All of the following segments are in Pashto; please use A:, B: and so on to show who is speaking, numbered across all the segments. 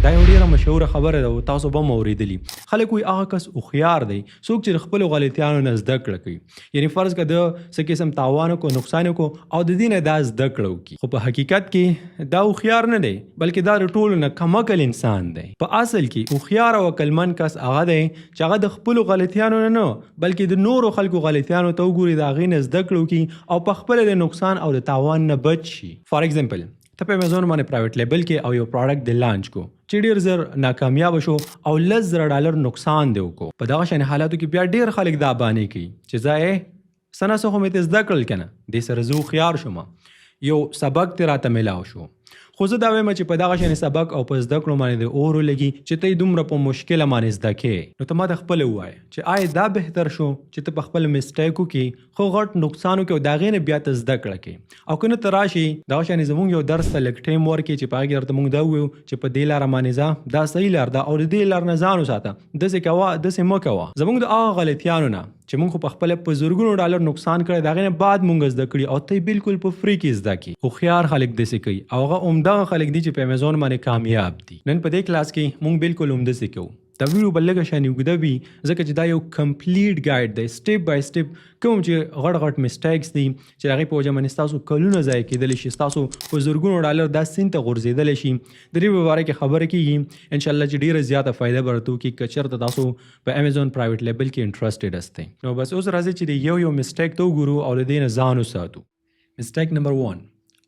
A: دا یو ډیره مشهوره خبره ده او تاسو به هم اورېدلي. خلک وایي هغه کس هوښیار دی څوک چې د خپلو غلطیانو نه زده کړه کوي. یعنی فرض که د څه قسم تاوان وکړو، نقصان وکړو او د دې نه دا زده کړه وکړي، خو په حقیقت کې دا هوښیار نه دی بلکې دا د ټولو نه کم عقل انسان دی. په اصل کې هوښیار او عقلمند کس هغه دی چې هغه د خپلو غلطیانو نه بلکې د نورو خلکو غلطیانو ته وګوري، د هغې نه زده کړه وکړي او په خپله د نقصان او د تاوان نه بچ شي. فار ایگزامپل ته په امیزون باندې پرایویټ لیبل کې او یو پروډکټ د لانچ کو چې ډیر زر ناکامیاب شو او $10,000 نقصان دی وکړو. په دغه شان حالاتو کې بیا ډیر خلک دا باندې کوي چې ځای سناسو خو مې زده کړل کنه دې سره زه هوښیار شوم، یو سبق ته راته ملاو شو. خو زه دا وایم چې په دغه شان سبق او په زده کړو باندې د اور لګي چې ته دومره په مشکله باندې زده کې. نو ته ما د خپل وایي چې آیا دا بهتر شو چې ته په خپل میسټیک وکړي خو غټ نقصان وکړي او د هغې نه بیا ته زده کړه کوي، او که نه ته راشي دغه شان زمونږ یو درس ته لږ ټایم ورکړي چې په هغې کې درته مونږ دا ووایو چې په دې لاره باندې ځه، دا صحیح لار ده او د دې لار نه ځان وساته، داسې کوه داسې مه کوه. زمونږ د هغه غلطیانو نه چې مونږ خو په خپله په زرګونو ډالر نقصان کړی، د هغې نه بعد مونږ زده کړي او ته بالکل په فری کې زده کړي. هوښیار خلک داسې کوي او هغه عمدغه خلک دي چې په امیزون باندې کامیاب دي. نن په دې کلاس کې مونږ بالکل همداسې کوو. دا ویډیو به لږه شانې اوږده وي ځکه چې دا یو کمپلیټ ګایډ دی، سټیپ بای سټیپ کوم چې غټ میسټیکس دي چې د هغې په وجه باندې ستاسو کلونه ضایع کېدلی شي، ستاسو په زرګونو ډالر دا سیند ته غورځېدلی شي. د دې په باره کې خبره کېږي انشاءالله چې ډېره زیاته فایده به راته وکړي که چېرته تاسو په امیزون پرایویټ لیبل کې انټرسټډ استئ. نو بس اوس راځئ چې د یو میسټیک ته وګورو او له دې نه ځان وساتو. میسټیک نمبر 1: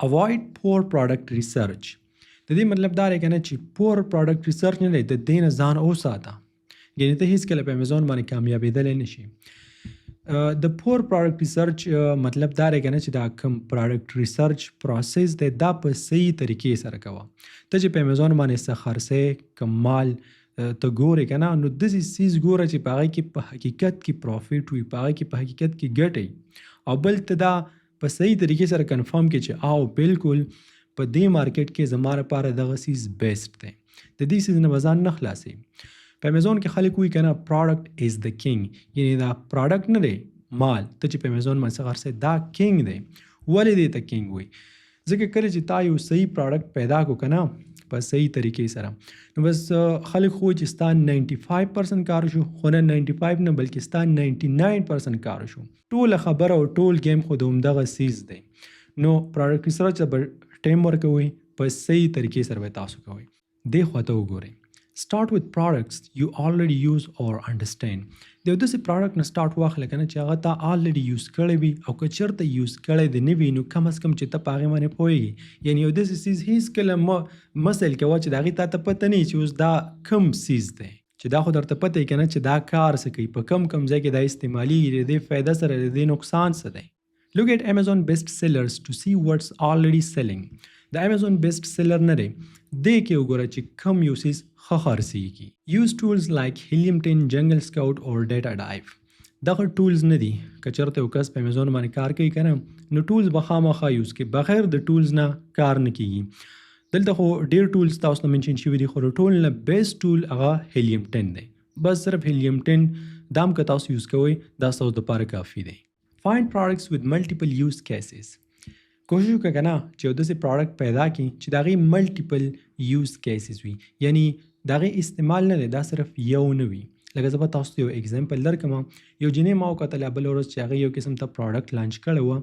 A: Avoid poor product research. د دې مطلب دا دی که نه چې پور پروډکټ ریسرچ نه دی، د دې نه ځان وساته. یعنې ته هیڅکله په امیزون باندې کامیابېدلی نه شي. د پور پروډکټ ریسرچ مطلب دا دی که نه چې دا کوم پروډکټ ریسرچ پروسس دی دا په صحیح طریقې سره کوه. ته چې په امیزون باندې څه خرڅې کوم مال ته ګورې که نه، نو داسې څیز ګوره چې په هغې کې په حقیقت کې پروفیټ وي، په هغې کې په حقیقت کې ګټئ، او بل ته دا په صحیح طریقې سره کنفرم کړي چې او بالکل په دې مارکیټ کې زما لپاره دغه سیز بیسټ دی، د دې سیز نه به ځان نه خلاصوي. په امیزون کې خلک وایي که نه پروډکټ از د کینګ، یعنې دا پروډکټ نه دی مال، ته چې په امیزون باندې څه خرڅوې دا کینګ دی. ولې دې ته کینګ وایي؟ ځکه کله چې تا یو صحیح پروډکټ پیدا کړو که نه په صحیح طریقې سره، نو بس خلک خو چې ستا 95% کار شو، خو نه 95 نه بلکې ستا 99% کار شو. ټوله خبره او ټول گیم خو د همدغه سیز دی. نو پروډکټ ریسرچ ته به ټایم ورکوئ، په صحیح طریقې سره به تاسو کوئ. دې خوا ته وګورئ. Start with products you already use or understand. د یو داسې پروډکټ نه سټارټ واخله که نه چې هغه تا آلریډي یوز کړی وي، او که چېرته یوز کړی دی نه وي نو کم از کم چې ته په هغې باندې پوهېږي. یعنې یو داسې سیز هېڅکله مه سیل کوه چې د هغې تا ته پته نه وي چې اوس دا کم سیز دی، چې دا خو درته پته وي که نه چې دا کار څه کوي، په کم ځای کې دا استعمالېږي، د دې فایده سره د دې نقصان څه دی. Look at Amazon best sellers to see what's already selling. د امیزون بیسټ سیلر نه دی، دې کې وګوره چې کم یو څیز ښه خرڅېږي. یوز ټولز لایک هیلیم 10، جنګل سکاوټ او ډیټا ډایو. دغه ټولز نه دي که چېرته یو کس په امیزون باندې کار کوي که نه، نو ټولز به خامخا یوز کړي، بغیر د ټولز نه کار نه کېږي. دلته خو ډېر ټولز تاسو ته منشن شوي دي، خو د ټول نه بیسټ ټول هغه هیلیم 10 دی. بس صرف هیلیم 10 دا هم که تاسو یوز کوئ دا ستاسو دپاره کافي دی. Find products with multiple use cases. کوشش وکړه که نه چې یو داسې پروډکټ پیدا کړي چې د هغې ملټیپل یوز کیسز وي، یعنی د هغې استعمال نه دی، دا صرف یو نه وي. لکه زه به تاسو ته یو اګزامپل درکړم. یو جینۍ ما وکتله بله ورځ چې هغې یو قسم ته پروډکټ لانچ کړی وه.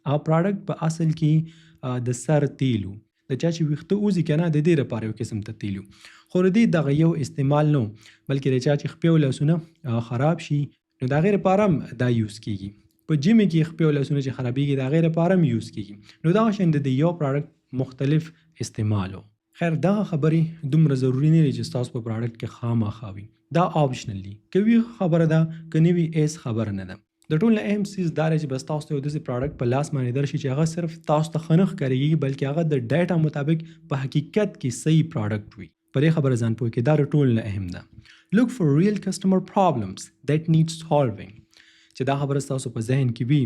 A: هغه پروډکټ په اصل کې د سر تیل و، د چا چې ویښته وځي که نه د دې لپاره یو قسم ته تیل و، خو د دې دغه یو استعمال نه و، بلکې د چا چې خپې او لاسونه خراب شي نو د هغې لپاره هم دا یوز کېږي. په جیمې کې خپې او لاسونه چې خرابېږي د هغې لپاره هم یوز کېږي. نو دغه شان د یو پروډکټ مختلف استعمال و. خیر دغه خبرې دومره ضروري نه دي چې ستاسو په پروډکټ کې خامخا وي، دا آپشنل دي. که وي خبره ده، که نه وي هېڅ خبره نه ده. د ټول نه اهم څیز دا دی چې بس تاسو ته یو داسې پروډکټ په لاس باندې درشي چې هغه صرف تاسو ته ښه نه ښکارېږي، بلکې هغه د ډیټا مطابق په حقیقت کې صحیح پروډکټ وي. په دې خبره ځان پوه کړئ، دا د ټول نه اهم ده. Look for real customer problems that need solving. چې دا خبره ستاسو په ذهن کې وي.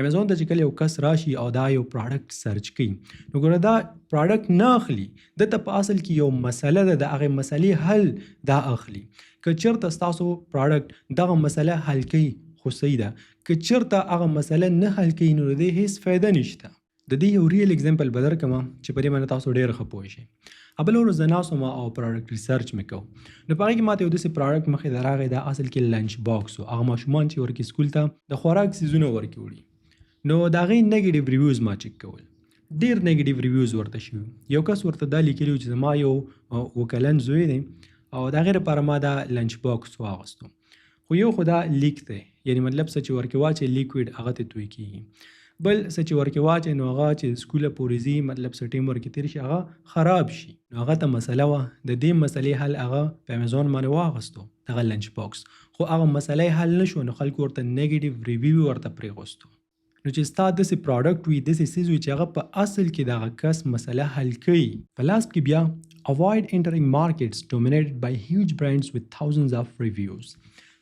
A: امیزون ته چې کله یو کس راشي او دا یو پروډکټ سرچ کوي، نو ګوره دا پروډکټ نه اخلي، دته په اصل کې یو مسله ده، د هغې مسلې حل دا اخلي. که چېرته ستاسو پروډکټ دغه مسله حل کوي خو صحیح ده، که چېرته هغه مسله نه حل کوي نو د دې هېڅ فایده نشته. د دې یو ریل اګزامپل به درکړم چې په دې باندې تاسو ډېر ښه پوه شئ. بله ورځ زه ناست وم او پراډکټ ریسرچ مې کوو نو په هغې کې ماته یو داسې پراډکټ مخې ته راغی دا اصل کې لنچ باکس و هغه ماشومان چې ورکې سکول ته د خوراک څیزونه ورکې وړي نو د هغې نیګیټیو ریویوز ما چک کول ډېر نیګیټیو ریویوز ورته شوي یو کس ورته دا لیکلي چې زما یو اووه کلن زوی دی او د هغې لپاره ما دا لنچ باکس واغوستو خو یو خو دا لیک دی یعنی مطلب څه چې ورکې واچې لیکویډ هغه ته توی کېږي بل څه چې ورکې واچې نو هغه چې سکوله پورې ځي مطلب څه ټیم ورکې تېر شي هغه خراب شي نو هغه ته مسله وه د دې مسلې حل هغه په امیزون باندې واغوستو دغه لنچ باکس خو هغه مسله حل نه شو نو خلکو ورته نیګیټیو ریویو ورته پرېغوستو نو چې ستا داسې پراډکټ وي داسې څیز وي چې هغه په اصل کې دغه کس مسله حل کوي په لاست کې بیا avoid entering markets dominated by huge brands with thousands of reviews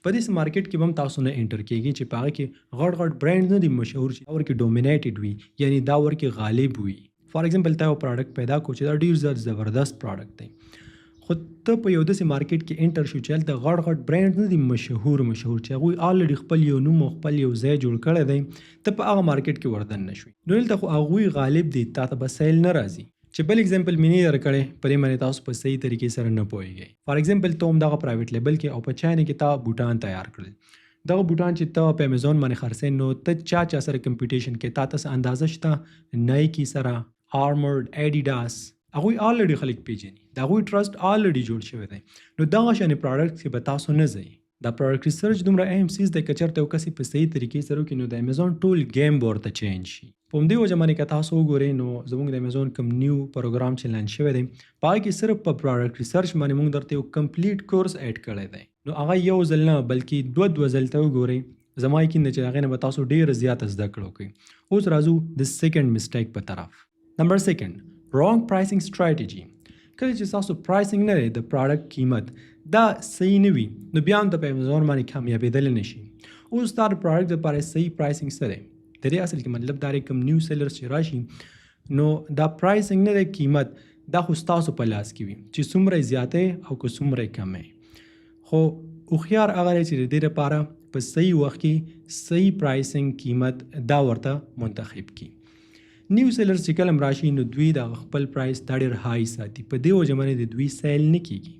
A: په دې مارکیټ کې هم تاسو نه انټر کېږي چې په هغه کې غټ غټ برانډ نه دي مشهور چې ورکې ډومینیټډ وي یعنی دا ورکې غالب وي فار ایگزامپل تا یو پراډکټ پیدا کو چې دا ډېر زبردست پراډکټ دی خو ته په یو داسې مارکیټ کې انټر شو چې هلته غټ غټ برانډ نه دي مشهور چې هغوی آلریډي خپل یو نوم او خپل یو ځای جوړ کړی دی ته په هغه مارکیټ کې وردن نه شوي نو دلته خو هغوی غالب دي تا ته به سیل نه راځي چې بل اگزامپل مې نه درکړی په دې باندې تاسو په صحیح طریقې سره نه پوهیږئ فار ایگزامپل ته هم دغه پرایویټ لیبل کې او په چاینه کې تا بوټان تیار کړل دغه بوټان چې ته په امیزون باندې خرڅې نو ته چا سره کمپټیشن کې تا ته اندازه شته نایکی سره آرمورډ ایډیډاس هغوی آلریډي خلک پیژني د هغوی ټرسټ آلریډي جوړ شوی دی نو دغه شانې پراډکټ کې به تاسو نه ځئ دا پراډکټ ریسرچ دومره اهم څیز دی که چېرته یو کس یې په صحیح طریقې سره وکړي نو د امیزون ټول ګیم به ورته چینج شي په همدې وجه باندې که تاسو وګورئ نو زموږ د امیزون کوم نیو پروګرام چې لانچ شوی دی په هغې کې صرف په پراډکټ ریسرچ باندې موږ درته یو کمپلیټ کورس ایډ کړی دی نو هغه یو ځل نه بلکې دوه ځل ته وګورئ زما یقین دی چې هغې نه به تاسو ډېر زیاته زده کړه وکړئ اوس راځو د سیکنډ مسټیک په طرف نمبر سیکنډ رانګ پرایسینګ سټریټجي کله چې تاسو پرایسینګ نه لرئ د پراډکټ قیمت دا صحیح نه وي نو بیا هم ته په امیزون باندې کامیابېدلی نه شي اوس ستا د پراډکټ دپاره صحیح پرایسینګ څه دی د دې اصل کې مطلب دا دی کوم نیو سیلرز چې راشي نو دا پرایسینګ نه دی قیمت دا خو ستاسو په لاس کې وي چې څومره یې زیاتې او که څومره یې کمې خو هوښیار هغه دی چې د دې لپاره په صحیح وخت کې صحیح پرایسینګ قیمت دا ورته منتخب کړي نیو سیلرز چې کله راشي نو دوی د خپل پرایس دا ډېر های ساتي په دې وجه باندې د دوی سیل نه کېږي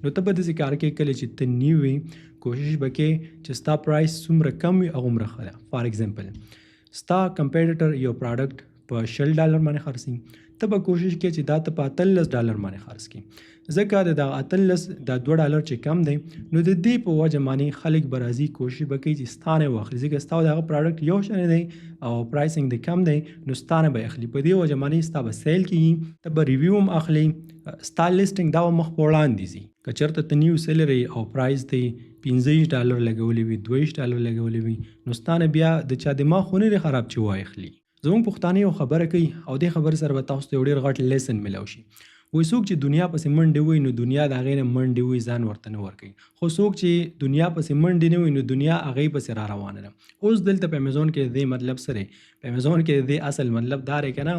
A: نو ته به داسې کار کې کله چې ته نیو وي کوشش به کې چې ستا پرایس څومره کم وي هغومره ښه ده فار ایگزامپل ستا کمپیټیټر یو پراډکټ په $10 باندې خرڅي ته به کوشش کې چې دا ته په $18 باندې خرڅ کړي ځکه د دغه $18 دا $2 چې کم دی نو د دې په وجه باندې خلک به راځي کوشش به کوي چې ستا نه واخلي ځکه ستا دغه پراډکټ یو شان دی او پرایسینګ د کم دی نو ستا نه به اخلي په دې وجه باندې ستا به سیل کېږي ته به ریویو هم اخلي ستا لیسټنګ دا مخ په وړاندې ځي که چېرته ته نیو سیلر او پرایس دی $15 لګولی وي $20 لګولی وي نو ستا نه بیا د چا دماغ خو نه دی خراب چې واخلي زموږ پښتانه یو خبره کوي او دې خبرې سره به تاسو ته یو ډېر غټ لیسن میلاو شي وایي څوک چې دنیا پسې منډې وي نو دنیا د هغې نه منډې وي ځان ورته نه ورکوي خو څوک چې دنیا پسې منډې نه وي نو دنیا هغې پسې را روانه ده اوس دلته په امیزون کې د دې مطلب څه دی په امیزون کې د دې اصل مطلب دا دی که نه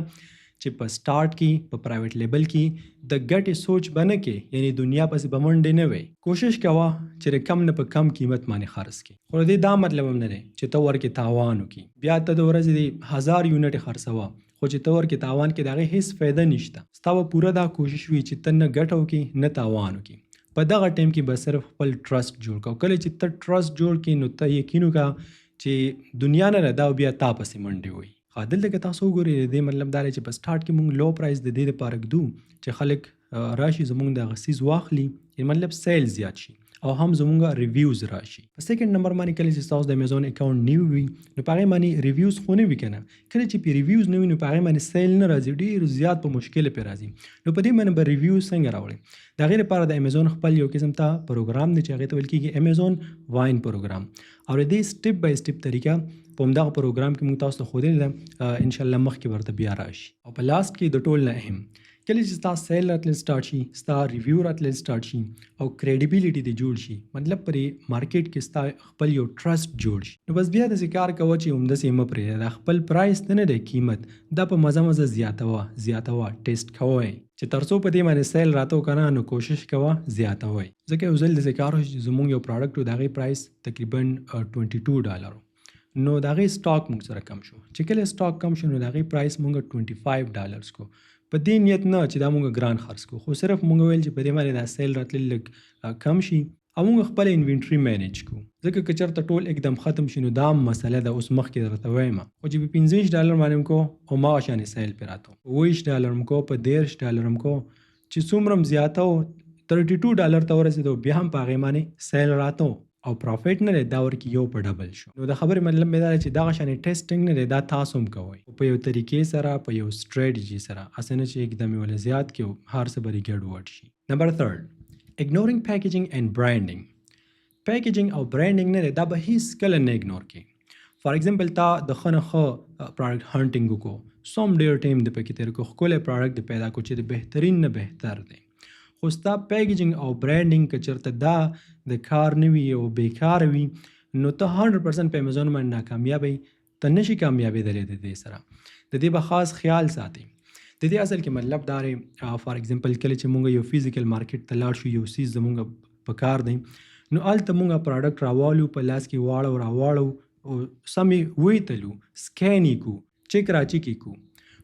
A: چې په سٹارټ کې په پرایویټ لیبل کې د ګټې سوچ به نه کې یعنی دنیا پسې به منډې نه وي کوشش کوه چې د کم نه په کم قیمت باندې خرڅ کړي خو د دې دا مطلب هم نه دی چې ته ورکې تاوان وکړي بیا ته د ورځې د 1000 یونټ خرڅوه خو چې ته ورکې تاوان کې د هغې هېڅ فایده نشته ستا به پوره دا کوشش وي چې ته نه ګټه وکړي نه تاوان وکړي په دغه ټایم کې به صرف خپل ټرسټ جوړ کړه کله چې ته ټرسټ جوړ کړي نو ته یقین وکړه چې دنیا نه دا بیا تا پسې منډې وي دلته که تاسو وګورئ د دې مطلب دا دی چې په سټارټ کې موږ لو پرایس د دې لپاره ږدو چې خلک راشي زموږ دغه څیز واخلي مطلب سیل زیات شي او هم زموږ ریویوز راشي په سیکنډ نمبر باندې کله چې تاسو د امیزون اکاونټ نیو وي نو په هغې باندې ریویوز خو نه وي که نه کله چې پې ریویوز نه وي نو په هغې باندې سیل نه راځي ډېر زیات په مشکله پې راځي نو په دې باندې به ریویوز څنګه راوړئ د هغې لپاره د امیزون خپل یو قسم ته پروګرام دی چې هغې ته ویل کېږي امیزون واین پروګرام او د دې سټپ بای سټپ طریقه په همدغه پروګرام کې موږ تاسو ته ښودلې ده انشاءالله مخکې ورته بیا راشي او په لاست کې د ټول نه اهم کله چې ستا سیل راتلل سټارټ شي ستا ریویو راتلل سټارټ شي او کریډیبیلیټي دې جوړ شي مطلب پرې مارکیټ کې ستا خپل یو ټرسټ جوړ شي نو بس بیا داسې کار کوه چې همداسې مه پرېږده دا خپل پرایس نه دی قیمت دا په مزه زیاتوه ټیسټ کوئ چې تر څو په دې باندې سیل راته که نه نو کوشش کوه زیاتوئ ځکه یو ځل داسې کار وشي چې زموږ یو پراډکټ و د هغې پرایس تقریبا $22 نو د هغې سټاک موږ سره کم شو چې کله سټاک کم شو نو د هغې پرایس موږ $25 کو په دې نیت نه چې دا مونږ ګران خرڅ کو، خو صرف مونږ ویل چې په دې باندې دا سیل راتلل لږ کم شي او مونږ خپل انوینټری مینیج کو. ځکه که چېرته ټول एकदम ختم شي نو دا مسله ده. اوس مخکې درته وایم خو چې په $25 باندې کو او ما شانې سیل پرې راته $20 کو، په $13 کو، چې څومره زیاته و $32 ته ورسېدو، بیا هم په هغې باندې سیل راته او پروفیټ نه دی، دا ورکې یو په ډبل شو. نو د خبرې مطلب مې دا دی چې دغه شانې ټیسټینګ نه دی، دا تاسو هم کوئ په یو طریقې سره، په یو سټریټجي سره، هسې نه چې एकदम یې ولې زیات کړي او هر څه به یې ګډوډ شي. نمبر 3 ignoring packaging and branding. پیکیجنګ او برانډینګ نه دی، دا به هیڅ کله نه اګنور کړي. فار ایگزامپل تا د ښه نه ښه پروډکټ هانټینګ وکړو، سم ډېر ټایم د پکې تېر کړو، ښکلی پروډکټ د پیدا کړو چې د بهترین نه بهتر دی، خو ستا پیکیجنګ او برانډینګ که چېرته دا د کار نه وي او بیکاره وي نو ته 100% په امیزون باندې ناکامیابی ته نشي کامیابېدلی. د دې سره د دې به خاص خیال ساتئ. د دې اصل کې مطلب دا دی، فار ایگزامپل کله چې مونږ یو فزیکل مارکیټ ته لاړ شو، یو څیز زمونږ په کار دی، نو هلته مونږ پروډکټ راوالو، په لاس کې واړو راواړو او سمې ویتلو، سکین یې کو، چک را چک یې کو.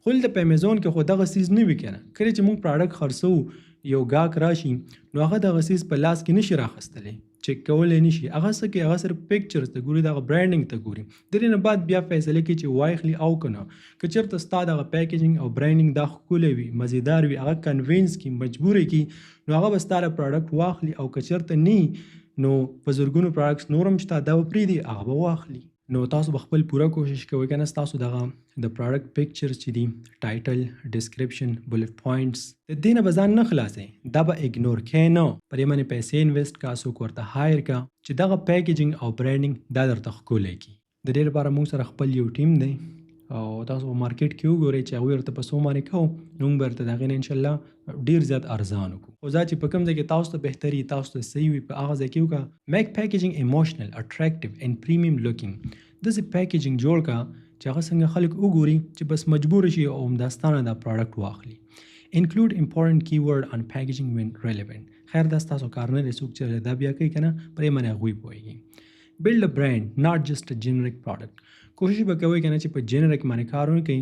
A: خو دلته په امیزون کې خو دغه څیز نه وي که نه. کله چې مونږ پروډکټ خرڅوو، یو ګاهک راشي نو هغه دغه څیز په لاس کې نشي راخیستلی، چک کولی نشي، هغه څه کوي، هغه صرف پیکچرز ته ګوري، دغه برانډینګ ته ګوري. د دې نه بعد بیا فیصله کوي چې واخلي او که نه. که چېرته ستا دغه پیکیجنګ او برانډینګ دا ښکلی وي، مزیدار وي، هغه کنوینس کړي، مجبور یې کړي، نو هغه به ستا له پروډکټ واخلي. او که چېرته نه نو په زرګونو پروډکټس نور هم شته، دا به پرېږدي، هغه به واخلي. نو تاسو به خپل پوره کوشش کوئ که نه ستاسو دغه د پروډکټ پیکچرز چې دي، ټایټل، ډسکرپشن، بولټ پوینټس، د دې نه به ځان نه خلاصئ، دا به اګنور کړئ نه. پر دې باندې پیسې انویسټ کا، څوک ورته هایر کا چې دغه پیکیجنګ او برانډینګ دا درته ښکلی کړي. د دې لپاره موږ سره خپل یو ټیم دی او تاسو په مارکیټ کې وګورئ چې هغوی ورته په څو باندې کوو، نو موږ به ورته د هغې نه انشاءالله ډېر زیات ارزان وکړو. خو دا چې په کوم ځای کې تاسو ته بهتري، تاسو ته صحیح وي، په هغه ځای کې وکړه. میک پیکیجنګ ایموشنل، اټریکټیو اینډ پریمیم لوکینګ. داسې پیکیجنګ جوړ کړه چې هغه څنګه خلک وګوري چې بس مجبور شي او همداستانه دا پروډکټ واخلي. انکلوډ امپورټنټ کیورډ ان پیکیجنګ وین ریلیونټ. خیر دا ستاسو کار نه دی، څوک چې دا بیا کوي که نه، پر دې باندې هغوی پوهېږي. بلډ ا برانډ ناٹ جسټ ا جنریک پروډکټ. کوشش به کوئ که نه چې په جنریک باندې کار ونه کوئ،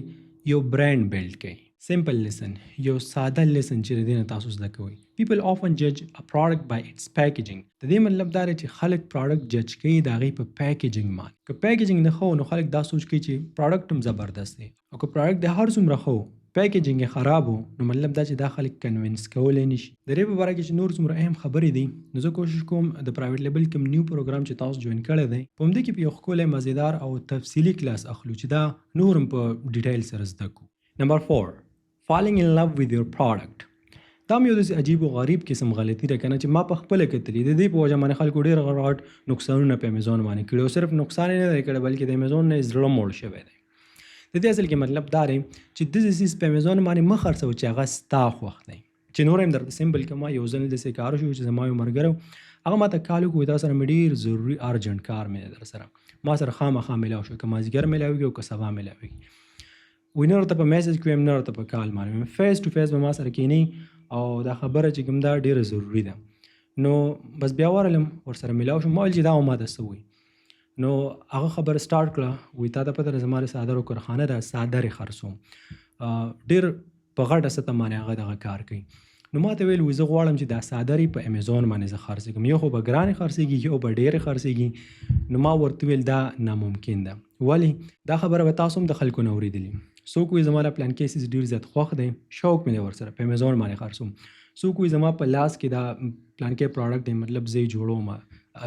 A: یو برانډ بلډ کوئ. سمپل لیسن، یو ساده لیسن چې د دې نه تاسو زده کوئ. پیپل آفن جج ا پروډکټ بای اټس پیکیجنګ. د دې مطلب دا دی چې خلک پروډکټ جج کوي د هغې په پیکیجنګ باندې. که پیکیجنګ نه ښه نو خلک دا سوچ کوي چې پروډکټ هم زبردست دی، او که پروډکټ د هر څومره ښه پیکیجنګ یې خراب و نو مطلب دا چې دا خلک کنوینس کولی نشي. د دې په باره کې چې نور څومره اهم خبرې دي، نو زه کوشش کوم د پرایویټ لیبل کوم نیو پروګرام چې تاسو جوین کړی دی، په همدې کې په یو ښکلی مزیدار او تفصیلي کلاس اخلو چې دا نور هم په ډیټیل سره زده کړو. نمبر 4 falling in love with your product. دا هم یو داسې عجیب او غریب قسم غلطي ده که نه چې ما په خپله کتلي. د دې په وجه باندې خلکو ډېر غټ نقصانونه په امیزون باندې کړي، او صرف نقصان یې نه دی کړی بلکې د امیزون نه یې زړه موړ شوی دی. د دې اصل کې مطلب دا دی چې داسې څیز په امیزون باندې مه خرڅوه چې هغه ستا خوښ دی. چې نور هم درته سمبل کړم، یو ځل داسې کار شو چې زما یو ملګری هغه ما ته کال وکړو، تا سره مې ډېر ضروري ارجنټ کار مې دی در سره، ما سره خامخا میلاو شو، که مازدیګر میلاویږي او که سبا میلاویږي. وی نه ورته په میسج کوم، نه ورته په کال باندې، فیس ټو فیس به ما سره کینی او دا خبره چې کوم دا ډېره ضروري ده. نو بس بیا ورغلم ورسره میلاو شوم، ما ویل چې دا ما ته څه وایي. نو هغه خبره سټارټ کړه، وایي تا ته پته ده زما د څادرو کارخانه ده، څادرې خرڅوم، ډېر په غټه سطح باندې هغه دغه کار کوي. نو ما ته ویل زه غواړم چې دا څادرې په امیزون باندې زه خرڅ کړم، یو خو به ګرانې خرڅېږي، یو به ډېرې خرڅېږي. نو ما ورته ویل دا ناممکن ده. ولې؟ دا خبره به تاسو هم د خلکو نه اورېدلي. څوک وایي زما له پلان کیسز ډېر زیات خوښ دی، شوق مې دی ورسره په امیزون باندې خرڅوم. څوک وایي زما په لاس کې دا پلان کې پروډکټ دی، مطلب زه یې جوړوم،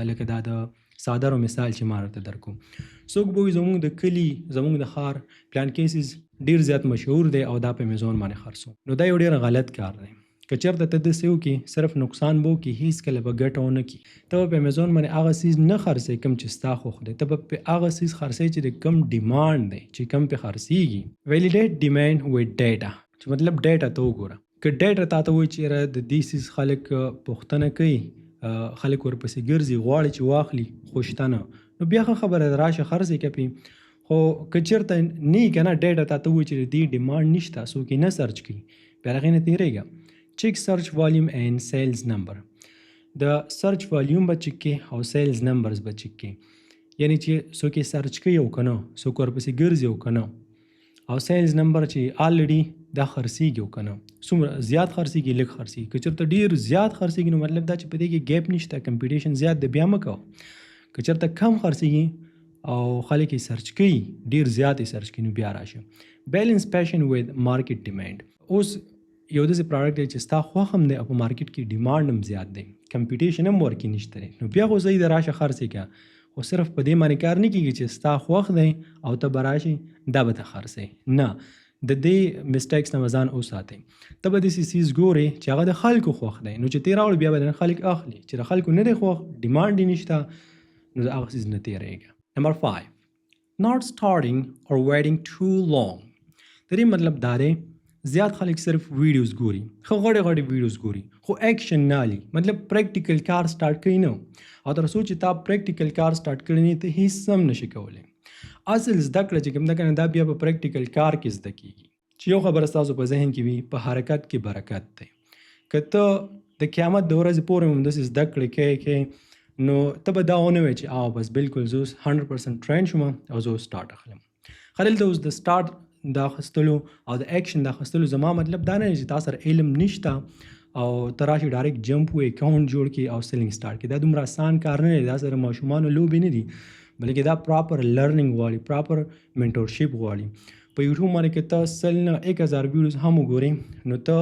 A: لکه دا د څادرو مثال چې ما درته درکوم. څوک به وایي زموږ د کلي، زموږ د ښار پلان کیسز ډېر زیات مشهور دی او دا په امیزون باندې خرڅوم. نو دا یو ډېر غلط کار دی. که چېرته ته داسې وکړې صرف نقصان به وکړي، هېڅکله به ګټه ونه کړي. ته به په امیزون باندې هغه څیز نه خرڅوې کوم چې ستا خوښ دی، ته به په هغه څیز خرڅوې چې د کوم ډیمانډ دی، چې کوم پې خرڅېږي. ویلیډیټ ډیمانډ ویت ډیټا، چې مطلب ډیټا ته وګوره. که ډیټا تا ته وایي چې یاره د دې څیز خلک پوښتنه کوي، خلک ورپسې ګرځي، غواړي چې واخلي، خو شته نه، نو بیا ښه خبره ده، راشه خرڅ یې کړې. خو که چېرته نه وي که نه، ډیټا تا ته وایي چې د دې ډیمانډ نشته، څوک یې نه سرچ کوي، بیا هغې نه تېرېږه. چیک سرچ والیوم اینڈ سیلز نمبر. د سرچ والیوم به چیک کې او سیلز نمبرز به چیک کې، یعنی چې څوک یې سرچ کوي او که نه، څوک ورپسې ګرځي او که نه، او سیلز نمبر چې آلریډي دا خرڅیږي او کنه څومره زیات خرڅیږي لږ خرڅیږي که چېرته ډېر زیات خرڅیږي نو مطلب دا چې په دې کې ګیپ نشته کمپټیشن زیات دی بیا مه کوه که چېرته کم خرڅیږي او خلک یې سرچ کوي ډېر زیات یې سرچ کوي نو بیا راشه بیلنس پیشن وذ مارکیټ ډیمانډ اوس یو داسې پروډکټ دی چې ستا خوښ هم دی او په مارکیټ کې ډیمانډ هم زیات دی کمپټیشن هم ورکې نشته دی نو بیا خو صحیح ده راشه خرڅ کړه خو صرف په دې باندې کار نه کېږي چې ستا خوښ دی او ته به راشې دا به ته خرڅې نه د دې مسټیکس نه ځان وساتئ ته به داسې څیز ګورې چې هغه د خلکو خوښ دی نو چې تی راوړې بیا به خلک اخلي چې د خلکو نه دی خوښ ډیمانډ یې نشته نو د هغه څیز نه تېرېږه نمبر 5 not starting or waiting too long د دې مطلب دا دی زیات خلک صرف ویډیوز ګوري خو غړې غړې ویډیوز ګوري خو اکشن نه لي مطلب پریکټیکل کار سٹارټ کوي نه او تر څو چې تا پریکټیکل کار سٹارټ کړی نه ته هیڅ هم نشي کولی اصل زده کړه چې کوم ده کنه دا بیا په پریکټیکل کار کې زده کیږي چې یو خبره ستاسو په ذهن کې وي په حرکت کې برکت دی که ته د قیامت د ورځې پورې هم داسې زده کړې کې نو ته به دا ونه وایې چې بس بالکل زه 100% ټرین شوم او زه سټارټ اخلم خو دلته اوس د سټارټ د اخیستلو او د اکشن د اخیستلو زما مطلب دا نه دی چې تا سره علم نشته او ته راشي ډایرکټ جمپ وې اکاونټ جوړ کړي او سیلینګ سټارټ کړي دا دومره آسان کار نه دی دا سره ماشومانو لوبې نه دي بلکې دا پراپر لرننګ غواړي پراپر منټورشپ غواړي په یوټیوب باندې که ته 100 نه 1000 ویډیوز هم وګورې نو ته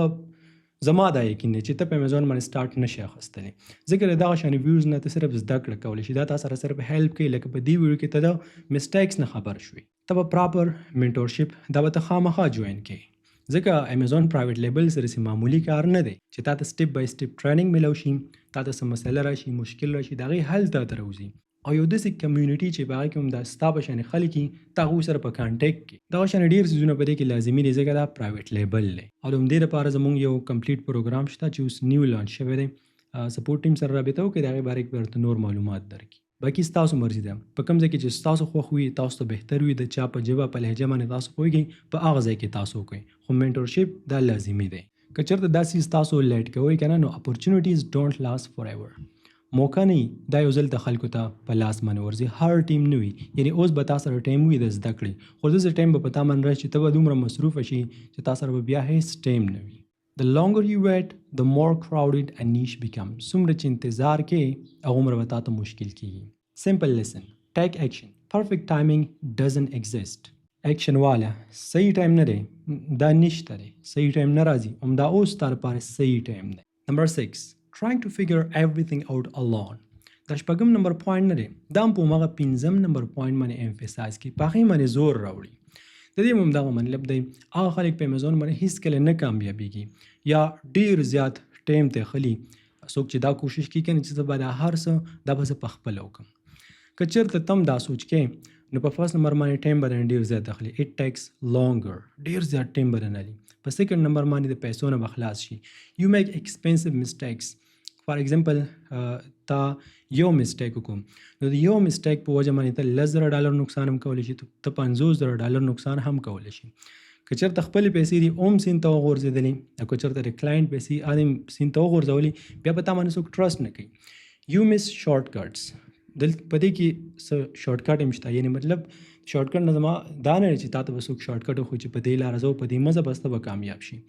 A: زما دا یقین دی چې ته په امیزون باندې سټارټ نشي اخیستلی ځکه د دغه شانې ویډیوز نه ته صرف زده کړه کولی شي دا تا سره صرف هیلپ کوي لکه په دې ویډیو کې ته د مسټیکس نه خبر شوې ته به پراپر منټورشپ دا به ته خامخا جوین کړي ځکه امیزون پرایویټ لیبل سره معمولی کار نه دی چې تا ته سټپ بای سټپ ټریننګ ملو شي تا ته څه مسله راشي مشکل راشي د هغې حل ته راوځي او یو داسې کمیونټي چې په هغه کې هم دا ستا په شانې خلک وي ته هغوی سره په کانټیکټ کې دغه شانې ډېر څیزونه په دې کې لازمي دي ځکه دا پرایویټ لیبل دی او د همدې لپاره زمونږ یو کمپلیټ پروګرام شته چې اوس نیو لانچ شوی دی سپورټ ټیم سره رابطه وکړئ د هغې باره کې به درته نور معلومات درکړي باقي ستاسو مرضي ده په کوم ځای کې چې ستاسو خوښ وي تاسو ته بهتر وي د چا په ژبه په لهجه باندې تاسو پوهېږئ په هغه ځای کې تاسو وکړئ خو منټورشپ دا لازمي دی که چېرته دا څیز تاسو لیټ کوئ که نه نو اپورچونیټیز ډونټ لاست فار ایور موقع نه دا یو ځل د خلکو ته په لاس باندې ورځي هر ټیم نه وي یعنی اوس به تا سره ټایم وي د زده کړې خو داسې ټایم به په تا باندې راشي چې ته به دومره مصروفه شي چې تا سره به بیا هیڅ ټایم نه وي The longer you wait, the more crowded a niche becomes. څومره چې انتظار کې هغومره به تا ته مشکل کېږي. Simple lesson. Take action. Perfect timing doesn't exist. Action والا صحیح ټایم نه دی دا نشته دی صحیح ټایم نه راځي همدا اوس تا لپاره صحیح ټایم دی. Number 6. Trying to figure everything out alone. دا شپږم نمبر پوینټ نه دی دا هم په هماغه پنځم نمبر پوینټ باندې امفسایز کوي په هغې باندې زور راوړي د دې هم دغه مطلب دی هغه خلک په امیزون باندې هیڅکله نه کامیابیږي یا ډېر زیات ټایم ته خلي څوک چې دا کوشش کوي کنه چې زه به دا هر څه دا به زه پخپله وکړم که چېرته تم دا سوچ کوې نو په فرست نمبر باندې ټایم به ډېر زیات اخلي اټ ټیکس لانګر ډېر زیات ټایم به نه لي په سیکنډ نمبر باندې د پیسو نه به خلاص شي یو میک ایکسپینسیو مسټیکس فار ایگزامپل تا یو مسټیک وکړو نو د یو مسټیک په وجه باندې ته $10,000 نقصان هم کولی شي ته $50,000 نقصان هم کولی شي که چېرته خپلې پیسې دي اوم سین ته وغورځېدلې او که چېرته د کلاینټ پیسې ادم سین ته وغورځولې بیا په تا باندې څوک ټرسټ نه کوي یو مس شارټ کټس دلته په دې کې څه شارټ کټ هم شته یعنی مطلب شارټ کټ نه زما دا نه چې تا ته به څوک شارټ کټ وخو چې په دې لاره ځو په دې مزه بسته به کامیاب شي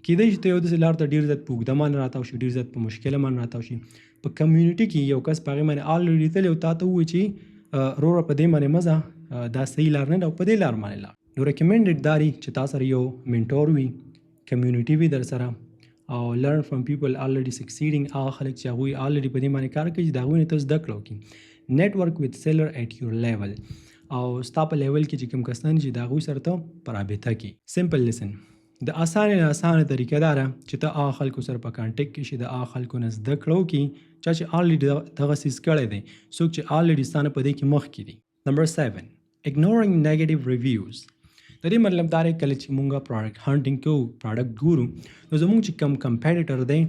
A: کېدای شي ته یو داسې لار ته ډېر زیات په اوږده باندې راتاو شي ډېر زیات په مشکله باندې راتاو شي په کمیونټي کې یو کس په هغې باندې الریډي تللی او تا ته ووایي چې وروره په دې باندې مزه دا صحیح لار نه ده او په دې لار باندې لار نو ریکمنډډ دا دی چې تا سره یو منټور وي کمیونټي وي در سره او لرن فرام پیپل الریډي سکسیډینګ هغه خلک چې هغوی الریډي په دې باندې کار کوي چې د هغوی نه ته زده کړه وکړي نیټورک وذ سیلر ایټ یور لیول او ستا په لیول کې چې کوم کسان چې د هغوی سره ته په رابطه کې سمپل لیسن د اسانه طریقه دا ده چې ته هغه خلکو سره په کانټیکټ کې شي د هغه خلکو نه زده کړه وکړي چا چې الریډي دغه څیز کړی دی څوک چې الریډي ستا نه په دې کې مخکې دي. نمبر 7 ignoring negative reviews. د دې مطلب دا دی کله چې مونږ پروډکټ هانټینګ کوو پروډکټ ګورو نو زموږ چې کم کمپیټیټر دی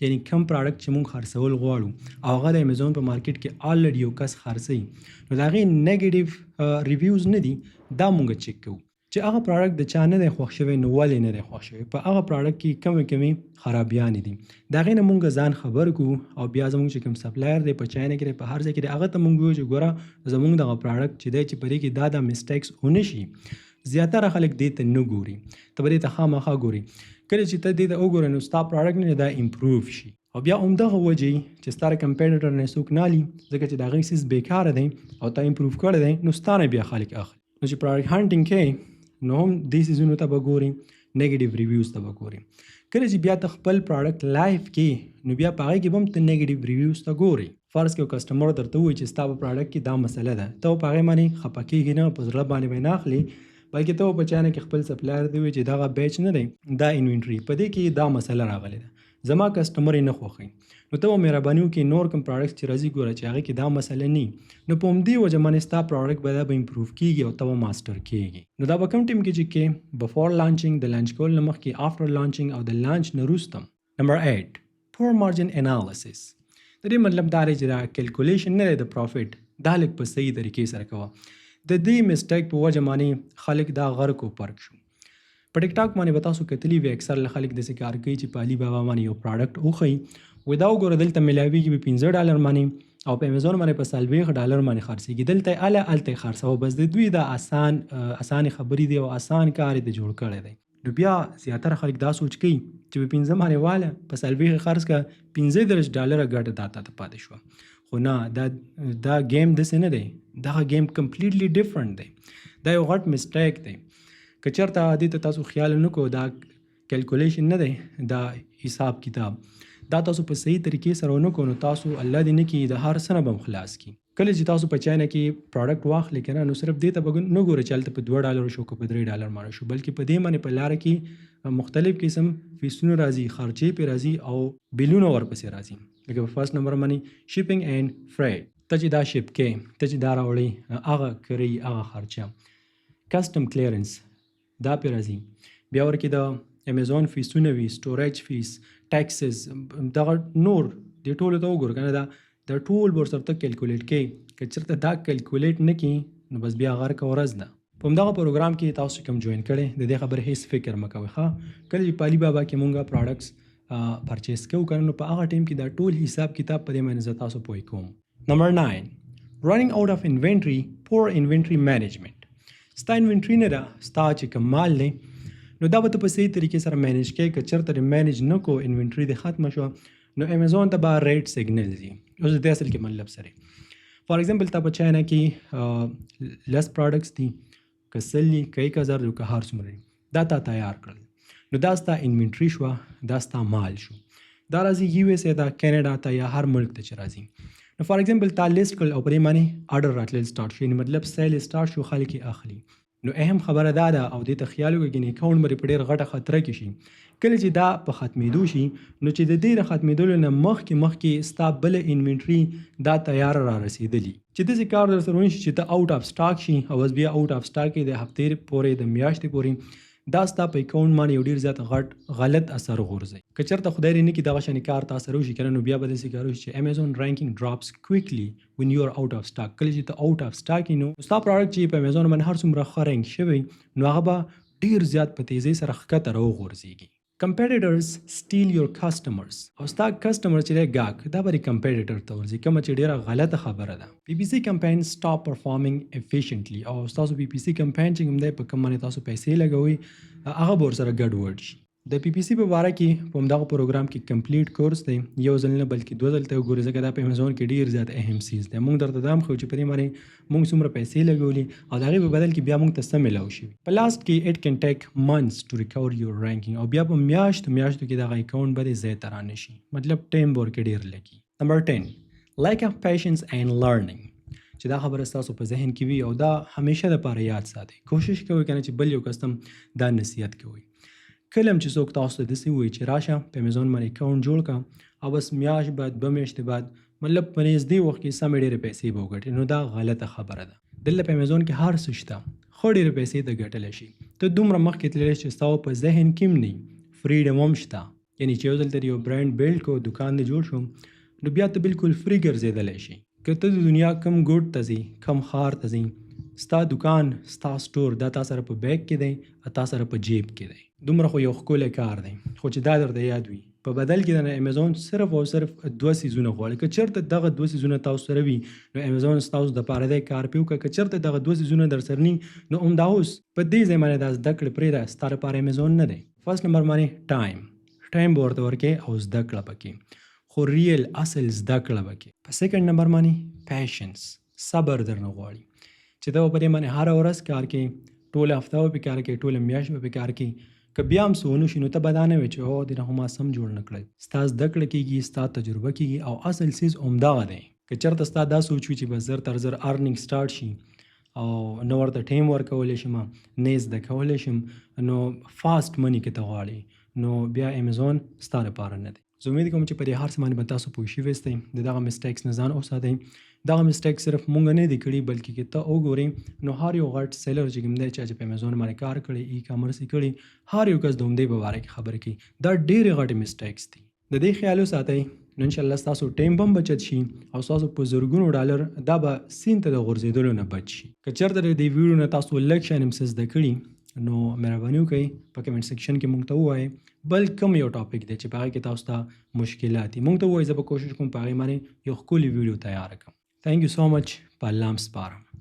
A: یعنی کم پروډکټ چې مونږ خرڅول غواړو او هغه د امیزون په مارکیټ کې الریډي یو کس خرڅوي نو د هغې نیګیټیو ریویوز نه دي دا مونږ چیک کوو چې هغه پروډکټ د چا نه دی خوښ شوی نو ولې نه دی خوښ شوی په هغه پروډکټ کې کمې خرابیانې دي د هغې نه مونږ ځان خبر کړو او بیا زموږ چې کوم سپلایر دی په چاینه کې دی په هر ځای کې دی هغه ته مونږ وایو چې ګوره زموږ دغه پروډکټ چې دی چې په دې کې دا مسټیکس ونه شي زیاتره خلک دې ته نه ګوري، ته به دې ته خامخا ګوري. کله چې ته دې ته وګورې نو ستا پروډکټ نه دا امپروو شي. او بیا همدغه وجې چې ستا کمپیټیټر نه څوک نه اخلي ځکه چې د هغې څیز بیکاره دی او تا امپروو کړی دی، نو ستا نه بیا خلک اخلي. نو چې پروډکټ هانټینګ کوې نو هم دې څیزونو ته به ګوري، نیګیټیو ریویوز ته به ګوري. کله چې بیا ته خپل پروډکټ لایف کې نو بیا په هغې کې به هم ته نیګیټیو ریویوز ته ګوري. فرض کړه کسټمر درته ووایي چې ستا په پروډکټ کې دا مسله ده، ته په هغې باندې خفه کېږي نه، په زړه باندې به نه اخلي، بلکې ته په چا نه کې خپل سپلایر ته ووایي چې دغه بیچ نه دی، دا انوینټري په دې کې دا مسله راغلې ده، زما کسټمر یې نه خوښوي. نو ته به مهرباني وکړې نور کوم پروډکټس چې راځي ګوره چې هغې کې دا مسله نه، نو په همدې وجه باندې ستا پروډکټ به دا به امپروو کېږي او ته به ماسټر کېږي. نو دا به کوم ټیم کې چې کې بفور لانچینګ، د لانچ کولو نه مخکې، آفټر لانچینګ او د لانچ نه وروسته. نمبر 8 پور مارجن انالیسس. د دې مطلب دا دی چې دا کیلکولیشن نه دی د پروفیټ، دا لږ په صحیح طریقې سره کوه. د دې مسټیک په وجه باندې خلک دا غرق او پرک شو. په ټیک ټاک باندې به تاسو کتلي وي اکثر خلک داسې کار کوي چې په علي بابا باندې یو پروډکټ وښیي، وایي دا وګوره دلته میلاویږي په $15 باندې او په امیزون باندې په $40 باندې خرڅېږي، دلته هلته یې خرڅوه. بس د دوی دا اسانې خبرې دي او آسان کار یې د جوړ کړی دی. نو بیا زیاتره خلک دا سوچ کوي چې په 15 باندې واله په $40 خرڅ کړه، $15 ګټه دا ته پاتې شوه. خو نه، دا گیم داسې نه دی، دغه گیم کمپلیټلی ډفرنټ دی. دا یو غټ مسټیک دی. که چېرته دې ته تاسو خیال نه کوو دا کیلکولیشن نه دی، دا حساب کتاب، دا تاسو په صحیح طریقې سره ونه کوو نو تاسو الله دې نه کړي د هر څه نه به هم خلاص کړي. کله چې تاسو په چاینه کې پروډکټ واخلئ که نه، نو صرف دې ته به نه ګورئ چې هلته په $2 شو که په $3 باندې شو، بلکې په دې باندې په لاره کې مختلف قسم فیسونه راځي، خرچې پرې راځي او بیلونه ورپسې راځي. لکه په فرست نمبر باندې شیپینګ اینډ فریډ، ته چې دا شیپ کې، ته چې دا راوړئ، هغه کرئ، هغه خرچه، کسټم کلیرنس دا پرې راځي. بیا ورکې د امیزون فیسونه وي، سټوریج فیس، ټیکسز، دغه نور دې ټولو ته وګوره که نه، دا ټول به ورسره ته کیلکولیټ کوې. که چېرته دا کیلکولیټ نه کړي نو بس بیا غرقه ورځ ده. په همدغه پروګرام کې تاسو کوم جوین کړی، د دې خبرې هېڅ فکر مه کوئ. کله چې په علي بابا کې مونږ پروډکټس پرچیز کوو که نه، نو په هغه ټایم کې دا ټول حساب کتاب په دې باندې زه تاسو پوه کوم. نمبر 9 رننګ آوټ اف انوینټري، پور انوینټري مینجمنټ. ستا انوینټري نه ده، ستا چې کوم مال دی نو دا به ته په صحیح طریقې سره مینیج کوې. که چېرته دې مینیج نه کو، انوینټري دې ختمه شوه، نو امیزون ته به ریډ سیګنل ځي. اوس د دې اصل کې مطلب سره فار ایگزامپل تا په چاینه کې لس پروډکټس دي، که 100 دي، که 1000 دي، که هر څومره دي، دا تا تیار کړل، نو دا ستا انوینټري شوه، دا ستا مال شو. دا راځي USA ته، کینیډا ته، یا هر ملک ته چې راځي. نو فار ایگزامپل تا لیست کړل او په دې باندې آرډر راتلل سټارټ شي، مطلب سیل سټارټ شو، خلک یې اخلي. نو اهم خبره دا ده او دې ته خیال وکړئ چې اکاونټ به په ډېر غټه خطره کې شي. کله چې دا په ختمېدو شي نو چې د دې د ختمېدلو نه مخکې ستا بله انوینټري دا تیار را رسېدلي، چې داسې کار در سره ونشي چې ته آوټ آف سټاک شي او بس بیا آوټ آف سټاک کې د هفتې پورې، د میاشتې پورې دا ستا په اکاونټ باندې یو ډېر زیات غټ غلط اثر غورځوي. که چېرته خدای دې نه کړي دغه شانې کار تا سره وشي که نه، نو بیا به داسې کار وشي چې امیزون رینکینګ ډراپس کویکلی when you are out of stock. کله چې ته آوټ آف سټاک یې نو ستا پروډکټ چې په امیزون باندې هر څومره ښه رینک شوی نو هغه به ډېر زیات په تیزۍ سره ښکته راوغورځېږي. competitors steal your customers. او ستا کسټمر چې دی ګاهک، دا به کمپیټیټر ته ورځي، کومه چې ډېره غلطه خبره ده. PPC کمپاین stop performing efficiently. او ستاسو PPC کمپاین چې کوم دی په کوم باندې تاسو پیسې لګوئ هغه به ورسره ګډوډ شي. د PPC په باره کې په همدغه پروګرام کې کمپلیټ کورس دی، یو ځل نه بلکې 2 ځل ته وګورئ ځکه دا په امیزون کې ډېر زیات اهم څیز دی. موږ درته دا هم ښیو چې په دې باندې موږ څومره پیسې لګولي او د هغې په بدل کې بیا موږ ته څه میلاو شوي. په لاست کې اټ کین ټیک منثس ټو ریکور یور رینکینګ، او بیا په میاشتو کې دغه اکاونټ به دې ځای ته رانه شي، مطلب ټایم به ورکې ډېر لګي. نمبر 10 lack of patience and learning. چې دا خبره ستاسو په ذهن کې وي او دا همیشه دپاره یاد ساتئ. کوشش کوئ که نه چې بل یو کس ته دا نصیحت کوئ. کله هم چې څوک تاسو ته داسې ووایي چې راشه په امیزون باندې اکاونټ جوړ کړه او بس میاشت بعد 2 میاشتې بعد مطلب په نږدې وخت کې سمې ډېرې پیسې به وګټې، نو دا غلطه خبره ده. دلته په امیزون کې هر څه شته، ښه ډېرې پیسې ته ګټلی شي. ته دومره مخکې تللی چې ستا په ذهن کې هم نه، فریډم هم شته، یعنې چې یو ځل ته یو برانډ بیلډ کو، دکان دې جوړ شو، نو بیا ته بالکل فری ګرځېدلی شي. که ته د دنیا کم ګوټ ته ځي، کم ښار ته ځي، ستا دکان، ستا سټور دا تا سره په بیگ کې دی، تا سره په جیب کې دی. دومره خو یو ښکلی کار دی. خو چې دا درته یاد وي په بدل کې د امیزون صرف او صرف 2 سیزونه غواړي. که چېرته دغه 2 سیزونه تاسو سره وي نو امیزون ستاسو دپاره دی کار پې وکړه. که چېرته دغه 2 سیزونه در سره ني نو همدا اوس په دې ځای باندې دا زده کړې پرېږده، ستا دپاره امیزون نه دی. فرست نمبر باندې ټایم به ورته ورکې او زده کړه پکې، خو ریل اصل زده کړه پکې. په سیکنډ نمبر باندې پیشنس، صبر درنه غواړي چې ته به په دې باندې هره ورځ کار کوې، ټوله هفته به پې کار کوې، ټوله میاشت به پې کار کوې. که بیا هم څه ونه شي نو ته به دا نه وایې چې هو دې نه خو ما سم جوړ نه کړی. ستا زده کړه کېږي، ستا تجربه کېږي او اصل څیز همدغه دی. که چېرته ستا دا سوچ وي چې بس زر تر زر ارننګ سټارټ شي او نه ورته ټایم ورکولی شم، نه یې زده کولی شم، نو فاسټ منی کې ته غواړې نو بیا امیزون ستا لپاره نه دی. زه امید کوم چې په دې هر څه باندې به تاسو پوه شوي یاستئ. د دغه مسټیکس نه ځان وساتئ. دغه مسټیک صرف مونږ نه دي کړي بلکې که ته وګورې نو هر یو غټ سیلر چې کوم دی چې په امیزون باندې کار کړی، ای کامرس یې کړي، هر یو کس د همدې په باره کې خبرې کوي. دا ډېرې غټې مسټیکس دي. د دې خیال وساتئ نو انشاءالله ستاسو ټایم به هم بچت شي او ستاسو په زرګونو ډالر دا به سین ته د غورځېدلو نه بچ شي. که چېرته د دې ویډیو نه تاسو لږ شیان هم څه زده کړي نو مهرباني وکړئ په کمنټ سیکشن کې مونږ ته ووایئ بل کوم یو ټاپک دی چې په هغې کې تاسو ته مشکلات دي. مونږ ته ووایئ، زه به کوشش کوم په هغې باندې یو ښکلې ویډیو تیاره کړم. Thank you so much. په الله م سپارم.